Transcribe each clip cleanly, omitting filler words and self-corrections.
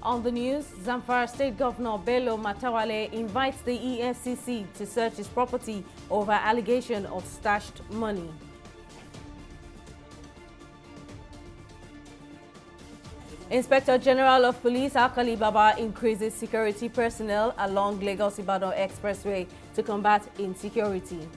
On the news, Zamfara State Governor Bello Matawale invites the EFCC to search his property over allegation of stashed money. Inspector General of Police Alkali Baba increases security personnel along Lagos-Ibadan Expressway to combat insecurity.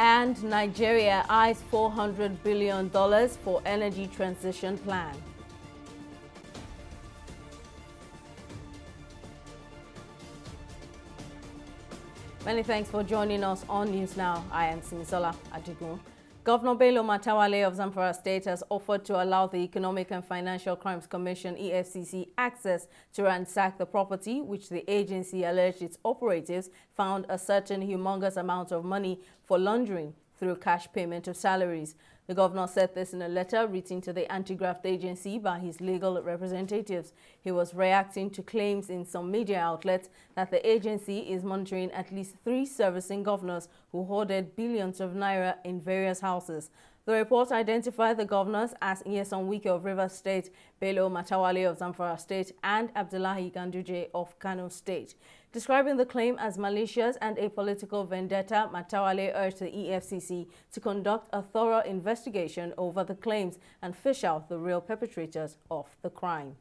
And Nigeria eyes $400 billion for energy transition plan. Many thanks for joining us on News Now. I am Simisola Adigun. Governor Bello Matawale of Zamfara State has offered to allow the Economic and Financial Crimes Commission (EFCC) access to ransack the property, which the agency alleged its operatives found a certain humongous amount of money for laundering through cash payment of salaries. The governor said this in a letter written to the anti-graft agency by his legal representatives. He was reacting to claims in some media outlets that the agency is monitoring at least 3 servicing governors who hoarded billions of naira in various houses. The report identified the governors as Nyesom Wike of Rivers State, Bello Matawale of Zamfara State, and Abdullahi Ganduje of Kano State. Describing the claim as malicious and a political vendetta, Matawale urged the EFCC to conduct a thorough investigation over the claims and fish out the real perpetrators of the crime.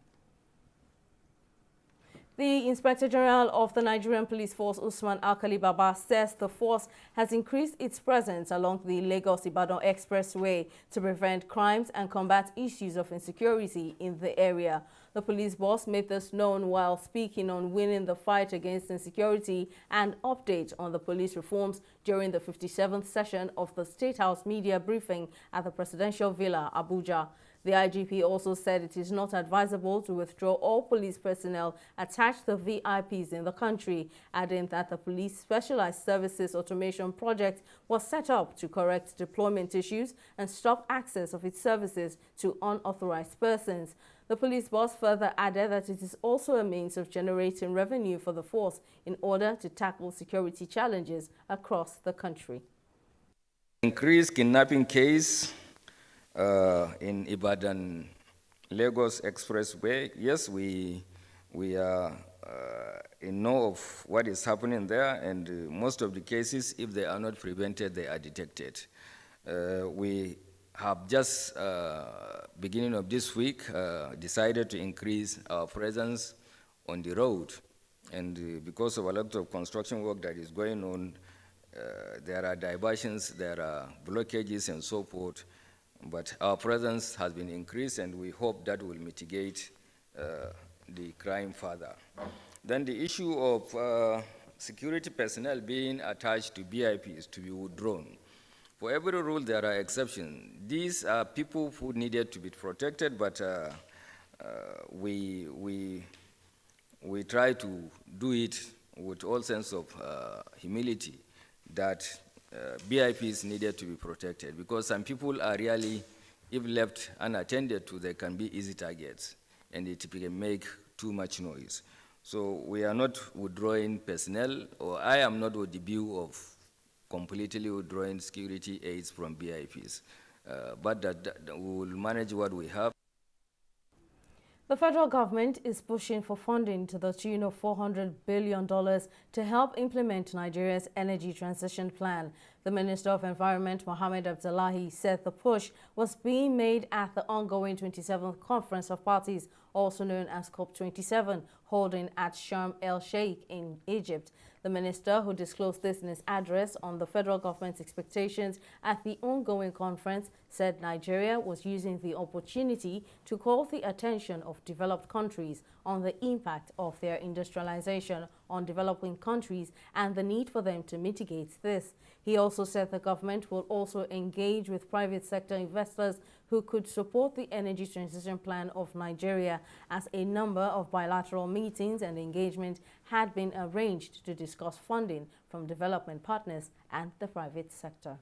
The Inspector General of the Nigerian Police Force, Usman Alkali Baba, says the force has increased its presence along the Lagos-Ibadan Expressway to prevent crimes and combat issues of insecurity in the area. The police boss made this known while speaking on winning the fight against insecurity and update on the police reforms during the 57th session of the State House media briefing at the Presidential Villa, Abuja. The IGP also said it is not advisable to withdraw all police personnel attached to VIPs in the country, adding that the Police Specialized Services Automation Project was set up to correct deployment issues and stop access of its services to unauthorized persons. The police boss further added that it is also a means of generating revenue for the force in order to tackle security challenges across the country. Increased kidnapping case in Ibadan Lagos Expressway. Yes, we are in know of what is happening there, and most of the cases, if they are not prevented, they are detected. We have just, beginning of this week, decided to increase our presence on the road. And because of a lot of construction work that is going on, there are diversions, there are blockages and so forth. But our presence has been increased, and we hope that will mitigate the crime further. Then the issue of security personnel being attached to VIPs to be withdrawn. For every rule, there are exceptions. These are people who needed to be protected, but we try to do it with all sense of humility that VIPs needed to be protected, because some people are really, if left unattended to, they can be easy targets, and it can make too much noise. So we are not withdrawing personnel, or I am not with the view of completely withdrawing security aids from VIPs, but that we will manage what we have. The federal government is pushing for funding to the tune of $400 billion to help implement Nigeria's energy transition plan. The Minister of Environment, Mohammed Abdullahi, said the push was being made at the ongoing 27th Conference of Parties, also known as COP27, holding at Sharm el-Sheikh in Egypt. The minister, who disclosed this in his address on the federal government's expectations at the ongoing conference, said Nigeria was using the opportunity to call the attention of developed countries on the impact of their industrialization on developing countries and the need for them to mitigate this. He also said the government will also engage with private sector investors who could support the energy transition plan of Nigeria, as a number of bilateral meetings and engagement had been arranged to discuss funding from development partners and the private sector.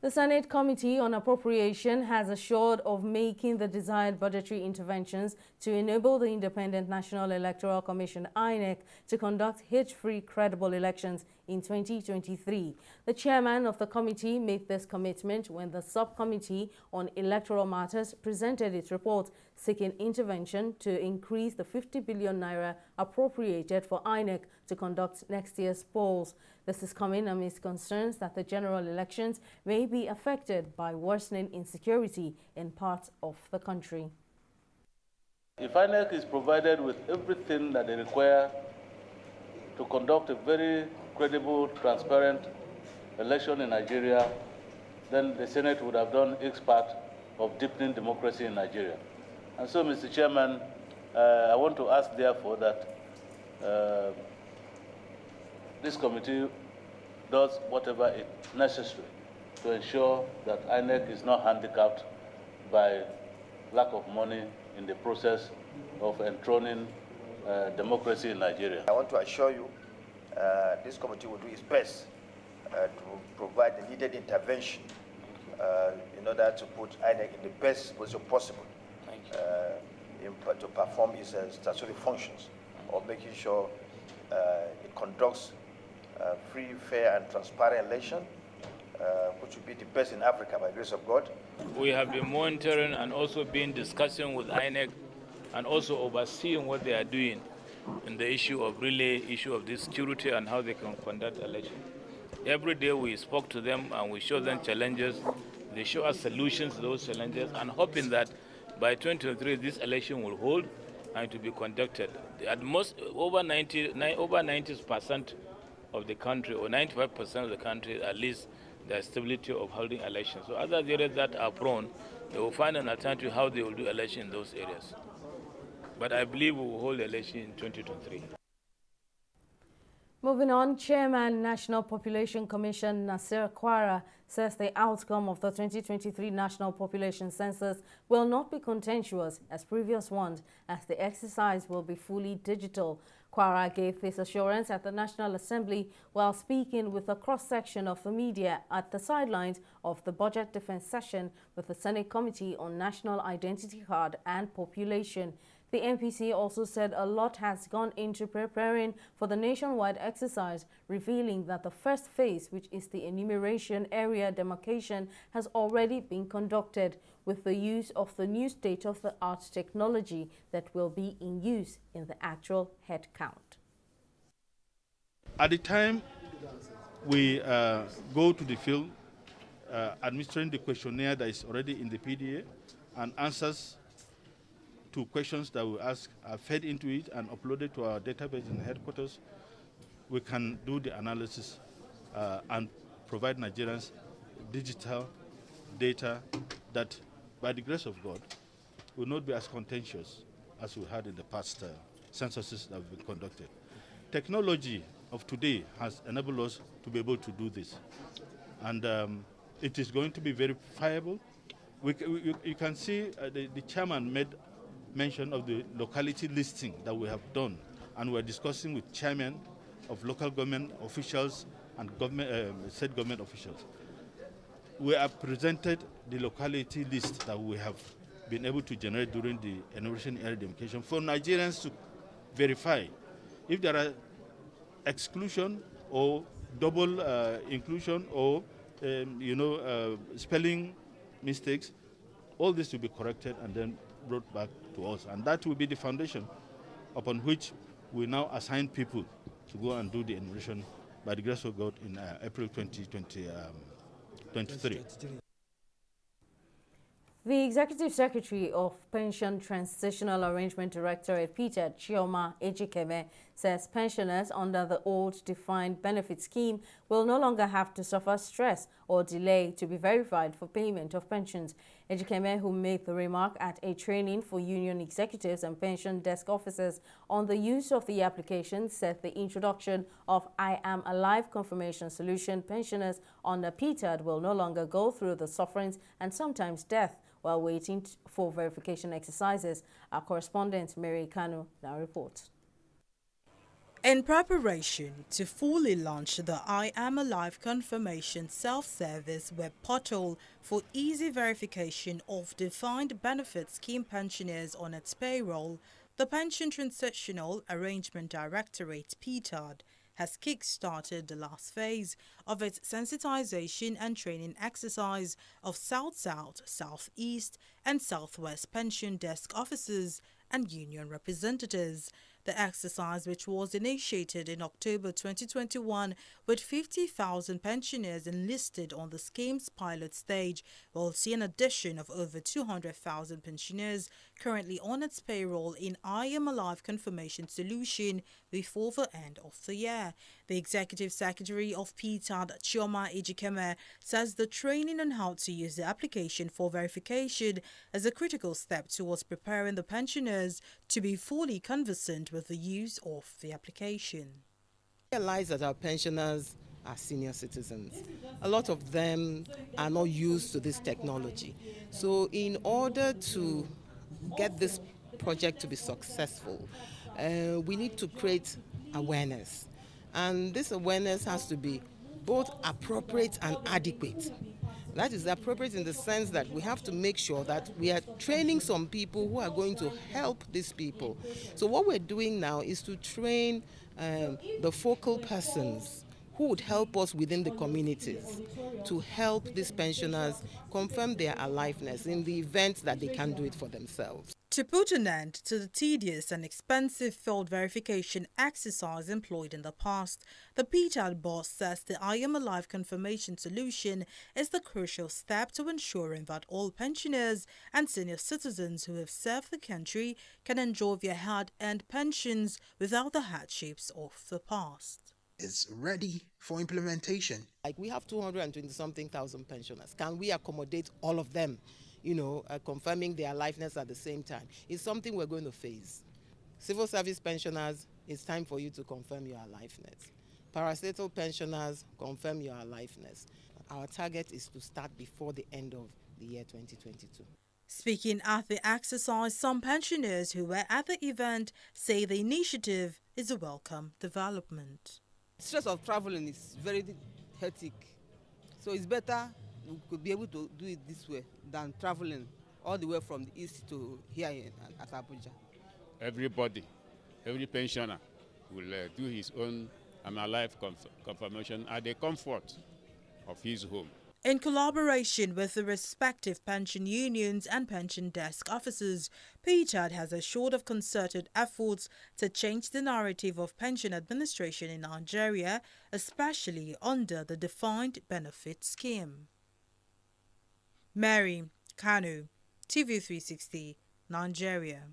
The Senate Committee on Appropriation has assured of making the desired budgetary interventions to enable the Independent National Electoral Commission (INEC) to conduct hitch-free, credible elections in 2023. The chairman of the committee made this commitment when the subcommittee on electoral matters presented its report seeking intervention to increase the 50 billion naira appropriated for INEC to conduct next year's polls. This is coming amidst concerns that the general elections may be affected by worsening insecurity in parts of the country. If INEC is provided with everything that they require to conduct a very credible, transparent election in Nigeria, then the Senate would have done its part of deepening democracy in Nigeria. And so, Mr. Chairman, I want to ask, therefore, that this committee does whatever is necessary to ensure that INEC is not handicapped by lack of money in the process of enthroning democracy in Nigeria. I want to assure you this committee will do its best to provide the needed intervention in order to put INEC in the best position possible to perform its statutory functions of making sure it conducts free, fair, and transparent election, which will be the best in Africa by the grace of God. We have been monitoring and also been discussing with INEC and also overseeing what they are doing in the issue of this security and how they can conduct election. Every day we spoke to them and we show them challenges. They show us solutions to those challenges and hoping that by 2023 this election will hold and to be conducted. At most, over 90% of the country, or 95% of the country, at least, the stability of holding elections. So other areas that are prone, they will find an alternative how they will do election in those areas. But I believe we will hold election in 2023. Moving on, Chairman National Population Commission Nasir Kwara says the outcome of the 2023 National Population Census will not be contentious as previous ones, as the exercise will be fully digital. Kwara gave this assurance at the National Assembly while speaking with a cross-section of the media at the sidelines of the Budget Defense session with the Senate Committee on National Identity Card and Population. The NPC also said a lot has gone into preparing for the nationwide exercise, revealing that the first phase, which is the enumeration area demarcation, has already been conducted with the use of the new state-of-the-art technology that will be in use in the actual head count. At the time we go to the field, administering the questionnaire that is already in the PDA, and answers to questions that we ask are fed into it and uploaded to our database in headquarters, we can do the analysis and provide Nigerians digital data that, by the grace of God, will not be as contentious as we had in the past censuses that have been conducted. Technology of today has enabled us to be able to do this, and it is going to be verifiable. You can see the chairman made mention of the locality listing that we have done, and we're discussing with chairmen of local government officials and state government officials. We have presented the locality list that we have been able to generate during the enumeration area demarcation for Nigerians to verify if there are exclusion or double inclusion or spelling mistakes. All this will be corrected and then brought back to us, and that will be the foundation upon which we now assign people to go and do the enumeration by the grace of God in April 2023. The Executive Secretary of Pension Transitional Arrangement Directorate, Peter Chioma Ejikeme, says pensioners under the old defined benefit scheme will no longer have to suffer stress or delay to be verified for payment of pensions. Ejikeme, who made the remark at a training for union executives and pension desk officers on the use of the application, said the introduction of I Am Alive confirmation solution pensioners under PTAD will no longer go through the sufferings and sometimes death while waiting for verification exercises. Our correspondent Mary Kanu now reports. In preparation to fully launch the I Am Alive confirmation self-service web portal for easy verification of defined benefit scheme pensioners on its payroll, the Pension Transitional Arrangement Directorate (PTAD) has kick-started the last phase of its sensitization and training exercise of South-South, South-East and Southwest pension desk officers and union representatives. The exercise, which was initiated in October 2021 with 50,000 pensioners enlisted on the scheme's pilot stage, will see an addition of over 200,000 pensioners currently on its payroll in I Am Alive confirmation solution before the end of the year. The Executive Secretary of PTAD, Chioma Ejikeme, says the training on how to use the application for verification is a critical step towards preparing the pensioners to be fully conversant with the use of the application. We realize that our pensioners are senior citizens. A lot of them are not used to this technology. So in order to get this project to be successful, we need to create awareness. And this awareness has to be both appropriate and adequate. That is appropriate in the sense that we have to make sure that we are training some people who are going to help these people. So what we're doing now is to train the focal persons who would help us within the communities to help these pensioners confirm their aliveness in the event that they can't do it for themselves. To put an end to the tedious and expensive field verification exercise employed in the past, the PTAD boss says the I Am Alive confirmation solution is the crucial step to ensuring that all pensioners and senior citizens who have served the country can enjoy their hard-earned pensions without the hardships of the past. It's ready for implementation. Like we have 220-something thousand pensioners. Can we accommodate all of them? Confirming their aliveness at the same time. It's something we're going to face. Civil service pensioners, it's time for you to confirm your aliveness. Parastatal pensioners, confirm your aliveness. Our target is to start before the end of the year 2022. Speaking at the exercise, some pensioners who were at the event say the initiative is a welcome development. Stress of traveling is very hectic, so it's better we could be able to do it this way than traveling all the way from the east to here at Abuja. Everybody, every pensioner will do his own Alive confirmation at the comfort of his home. In collaboration with the respective pension unions and pension desk officers, PTAD has assured of concerted efforts to change the narrative of pension administration in Nigeria, especially under the defined benefit scheme. Mary Kanu, TV360, Nigeria.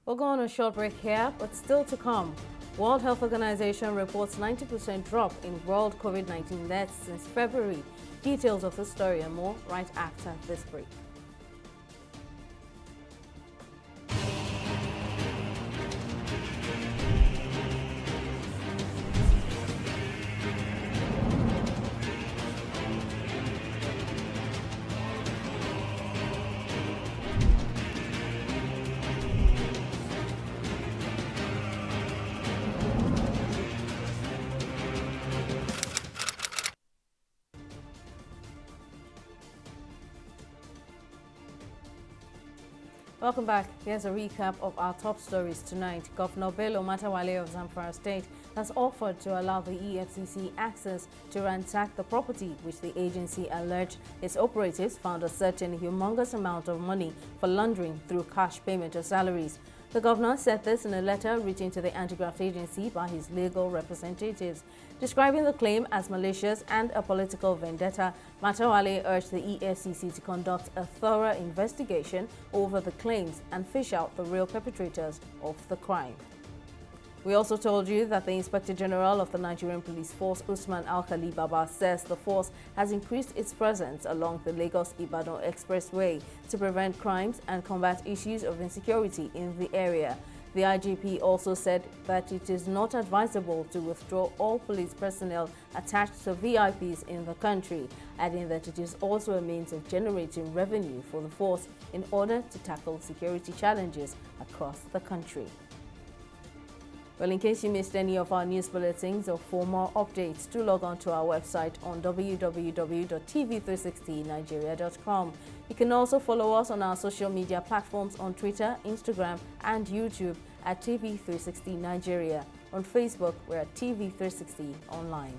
We'll go on a short break here, but still to come. World Health Organization reports 90% drop in world COVID-19 deaths since February. Details of the story and more right after this break. Welcome back. Here's a recap of our top stories tonight. Governor Bello Matawalle of Zamfara State has offered to allow the EFCC access to ransack the property, which the agency alleged its operatives found a certain humongous amount of money for laundering through cash payment of salaries. The governor said this in a letter written to the anti-graft agency by his legal representatives. Describing the claim as malicious and a political vendetta, Matawalle urged the EFCC to conduct a thorough investigation over the claims and fish out the real perpetrators of the crime. We also told you that the Inspector General of the Nigerian Police Force, Usman Al-Khali Baba, says the force has increased its presence along the Lagos-Ibadan Expressway to prevent crimes and combat issues of insecurity in the area. The IGP also said that it is not advisable to withdraw all police personnel attached to VIPs in the country, adding that it is also a means of generating revenue for the force in order to tackle security challenges across the country. Well, in case you missed any of our news bulletins or for more updates, do log on to our website on www.tv360nigeria.com. You can also follow us on our social media platforms on Twitter, Instagram, and YouTube at TV360 Nigeria. On Facebook, we're at TV360 Online.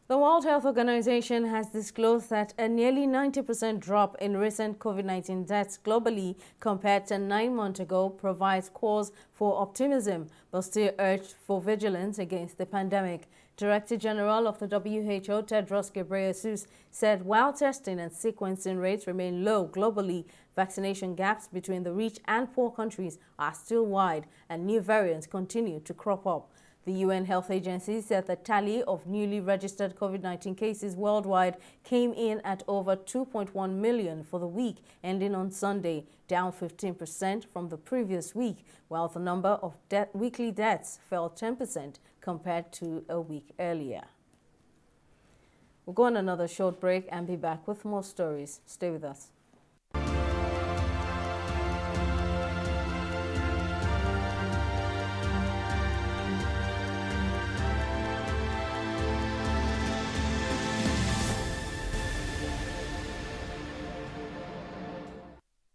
The World Health Organization has disclosed that a nearly 90% drop in recent COVID-19 deaths globally compared to 9 months ago provides cause for optimism, but still urged for vigilance against the pandemic. Director General of the WHO, Tedros Ghebreyesus, said while testing and sequencing rates remain low globally, vaccination gaps between the rich and poor countries are still wide and new variants continue to crop up. The UN Health Agency said the tally of newly registered COVID-19 cases worldwide came in at over 2.1 million for the week ending on Sunday, down 15% from the previous week, while the number of weekly deaths fell 10% compared to a week earlier. We'll go on another short break and be back with more stories. Stay with us.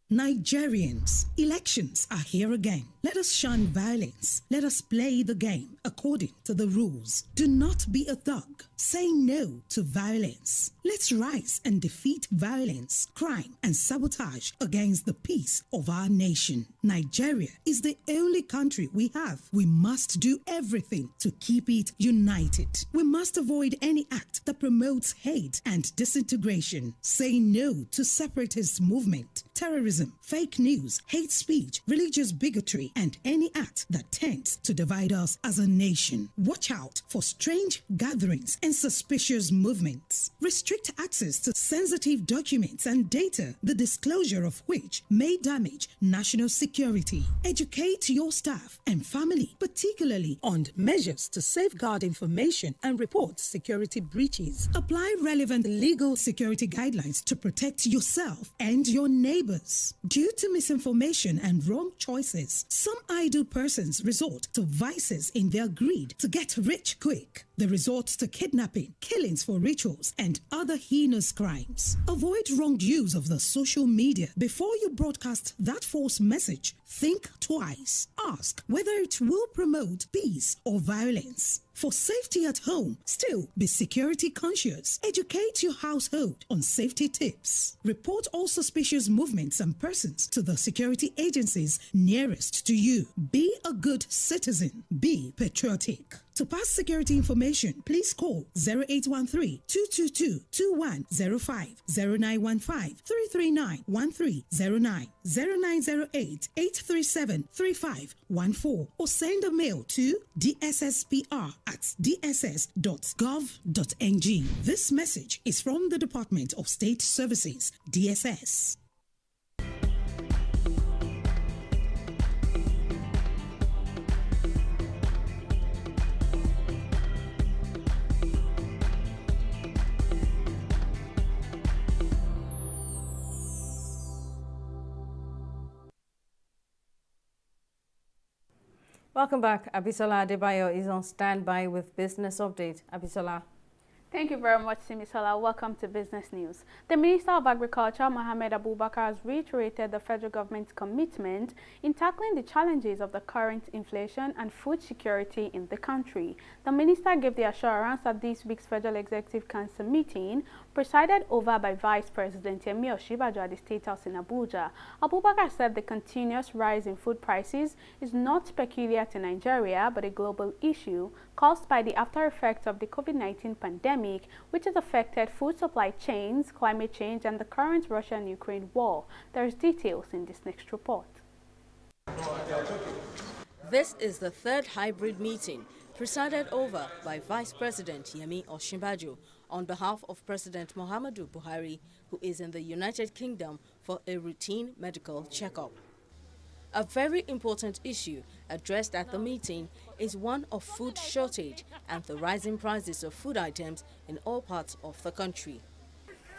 Nigerians, elections are here again. Let us shun violence. Let us play the game according to the rules. Do not be a thug. Say no to violence. Let's rise and defeat violence, crime, and sabotage against the peace of our nation. Nigeria is the only country we have. We must do everything to keep it united. We must avoid any act that promotes hate and disintegration. Say no to separatist movement, terrorism, fake news, hate speech, religious bigotry, and any act that tends to divide us as a nation. Watch out for strange gatherings and suspicious movements. Restrict access to sensitive documents and data, the disclosure of which may damage national security. Educate your staff and family, particularly on measures to safeguard information and report security breaches. Apply relevant legal security guidelines to protect yourself and your neighbors. Due to misinformation and wrong choices, some idle persons resort to vices in their greed to get rich quick. They resort to kidnapping, killings for rituals, and other heinous crimes. Avoid wrong use of the social media. Before you broadcast that false message, think twice. Ask whether it will promote peace or violence. For safety at home, still be security conscious. Educate your household on safety tips. Report all suspicious movements and persons to the security agencies nearest to you. Be a good citizen. Be patriotic. To pass security information, please call 0813-222-2105, 0915-339-1309, 0908-837-3514, or send a mail to dsspr@dss.gov.ng. This message is from the Department of State Services, DSS. Welcome back. Abisola Adebayo is on standby with Business Update. Abisola. Thank you very much, Simisola. Welcome to Business News. The Minister of Agriculture, Mohammed Abubakar, has reiterated the federal government's commitment in tackling the challenges of the current inflation and food security in the country. The minister gave the assurance at this week's Federal Executive Council meeting, presided over by Vice President Yemi Osinbajo at the State House in Abuja. Abubakar said the continuous rise in food prices is not peculiar to Nigeria, but a global issue caused by the after effects of the COVID-19 pandemic, which has affected food supply chains, climate change, and the current Russia-Ukraine war. There's details in this next report. This is the third hybrid meeting presided over by Vice President Yemi Osinbajo on behalf of President Muhammadu Buhari, who is in the United Kingdom for a routine medical checkup. A very important issue addressed at the meeting is one of food shortage and the rising prices of food items in all parts of the country.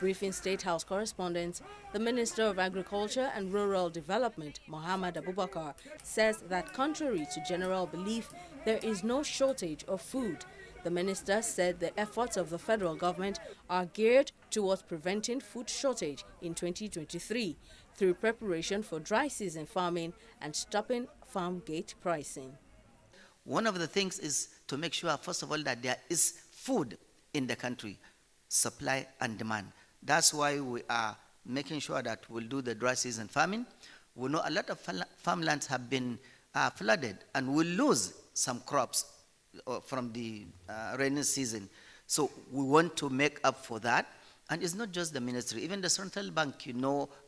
Briefing State House correspondents, the Minister of Agriculture and Rural Development, Mohammed Abubakar, says that contrary to general belief, there is no shortage of food. The minister said the efforts of the federal government are geared towards preventing food shortage in 2023 through preparation for dry season farming and stopping farm gate pricing. One of the things is to make sure, first of all, that there is food in the country, supply and demand. That's why we are making sure that we'll do the dry season farming. We know a lot of farmlands have been flooded and will lose some crops from the rainy season. So we want to make up for that. And it's not just the ministry, even the central bank,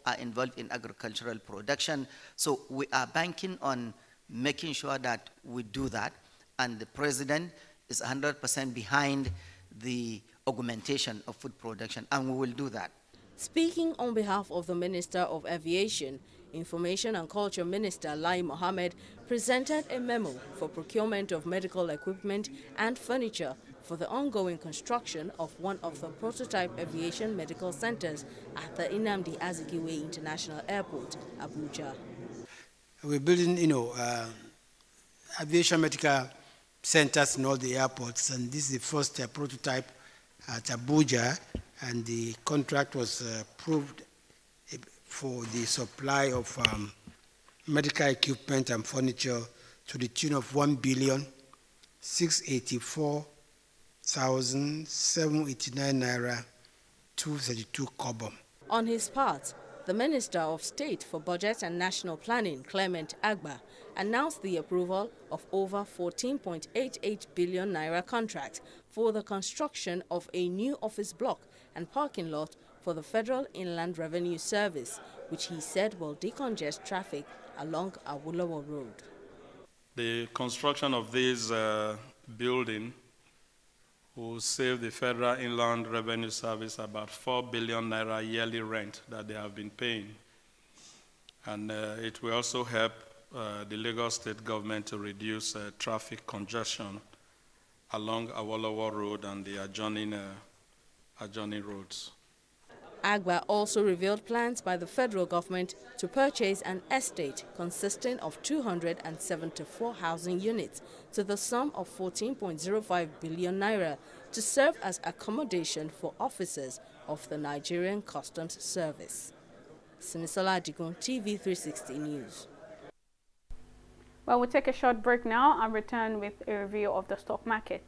are involved in agricultural production. So we are banking on making sure that we do that. And the president is 100% behind the augmentation of food production, and we will do that. Speaking on behalf of the Minister of Aviation, Information and Culture Minister Lai Mohammed presented a memo for procurement of medical equipment and furniture for the ongoing construction of one of the prototype aviation medical centers at the Nnamdi Azikiwe International Airport, Abuja. We're building, aviation medical centers in all the airports, and this is the first prototype at Abuja, and the contract was approved for the supply of medical equipment and furniture to the tune of 1,684,789 naira 232 kobo. On his part, the Minister of State for Budget and National Planning, Clement Agba, announced the approval of over 14.88 billion naira contract for the construction of a new office block and parking lot for the Federal Inland Revenue Service, which he said will decongest traffic along Awolowo Road. The construction of this building will save the Federal Inland Revenue Service about 4 billion naira yearly rent that they have been paying. And it will also help the Lagos State government to reduce traffic congestion along Awolowo Road and the adjoining roads. Agba also revealed plans by the federal government to purchase an estate consisting of 274 housing units to the sum of 14.05 billion naira to serve as accommodation for officers of the Nigerian Customs Service. Simisola Adigun, TV360 News. Well, we'll take a short break now and return with a review of the stock market.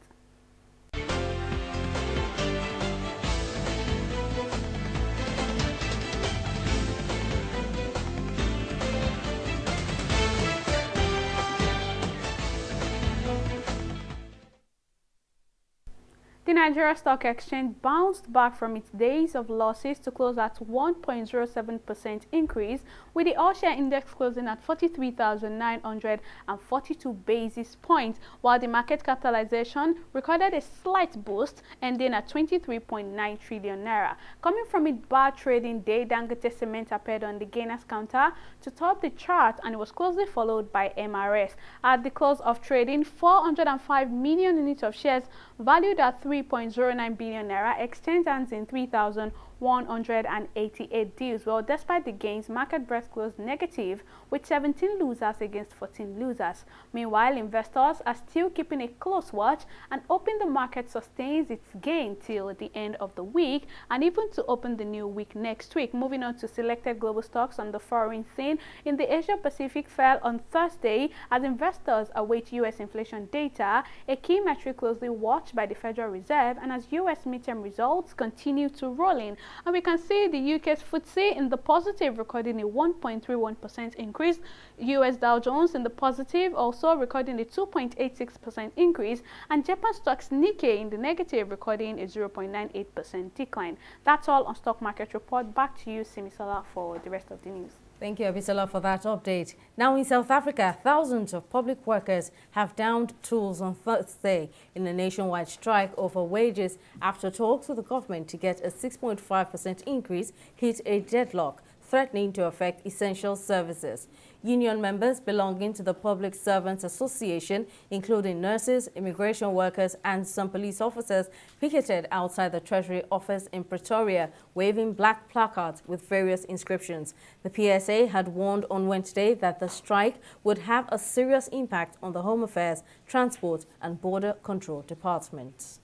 The Nigeria Stock Exchange bounced back from its days of losses to close at 1.07% increase, with the All-Share Index closing at 43,942 basis points, while the market capitalization recorded a slight boost, ending at 23.9 trillion naira. Coming from its bad trading day, Dangote Cement appeared on the gainers counter to top the chart, and it was closely followed by MRS. At the close of trading, 405 million units of shares valued at 3.09 billion naira exchanged hands in 3,188 deals. Well, despite the gains, market breadth closed negative with 17 losers against 14 losers. Meanwhile, investors are still keeping a close watch and hoping the market sustains its gain till the end of the week and even to open the new week next week. Moving on to selected global stocks on the foreign scene, in the Asia Pacific fell on Thursday as investors await U.S. inflation data, a key metric closely watched by the Federal Reserve, and as U.S. midterm results continue to roll in. And we can see the UK's FTSE in the positive, recording a 1.31% increase. U.S. Dow Jones in the positive, also recording a 2.86% increase. And Japan stocks Nikkei in the negative, recording a 0.98% decline. That's all on Stock Market Report. Back to you, Simisola, for the rest of the news. Thank you, Abisola, for that update. Now in South Africa, thousands of public workers have downed tools on Thursday in a nationwide strike over wages after talks with the government to get a 6.5% increase hit a deadlock, threatening to affect essential services. union members belonging to the Public Servants Association, including nurses, immigration workers, and some police officers, picketed outside the Treasury office in Pretoria, waving black placards with various inscriptions. The PSA had warned on Wednesday that the strike would have a serious impact on the Home Affairs, Transport, and Border Control departments.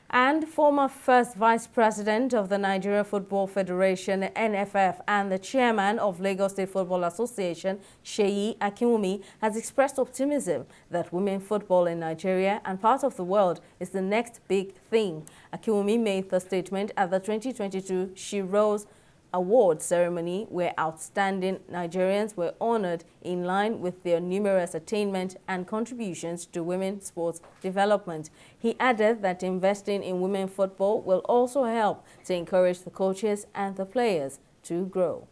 And former first vice president of the Nigeria Football Federation, NFF, and the chairman of Lagos State Football Association, Seyi Akinwumi, has expressed optimism that women football in Nigeria and part of the world is the next big thing. Akinwumi made the statement at the 2022 She Rose Award ceremony, where outstanding Nigerians were honored in line with their numerous attainments and contributions to women's sports development. He added that investing in women football will also help to encourage the coaches and the players to grow.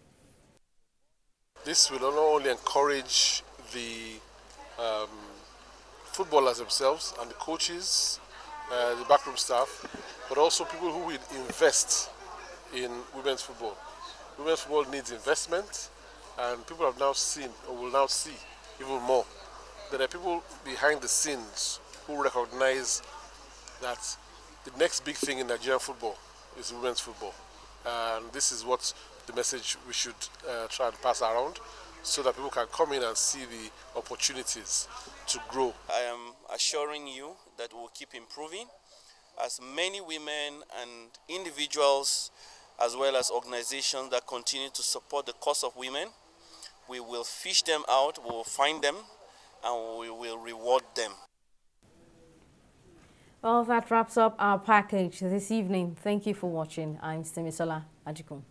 This will not only encourage the footballers themselves and the coaches, the backroom staff, but also people who will invest in women's football. Women's football needs investment, and people have now seen, or will now see even more, that there are people behind the scenes who recognize that the next big thing in Nigerian football is women's football. And this is what the message we should try and pass around, so that people can come in and see the opportunities to grow. I am assuring you that we'll keep improving. As many women and individuals, as well as organizations that continue to support the cause of women, we will fish them out, we will find them, and we will reward them. Well, that wraps up our package this evening. Thank you for watching. I'm Simisola Ajikun.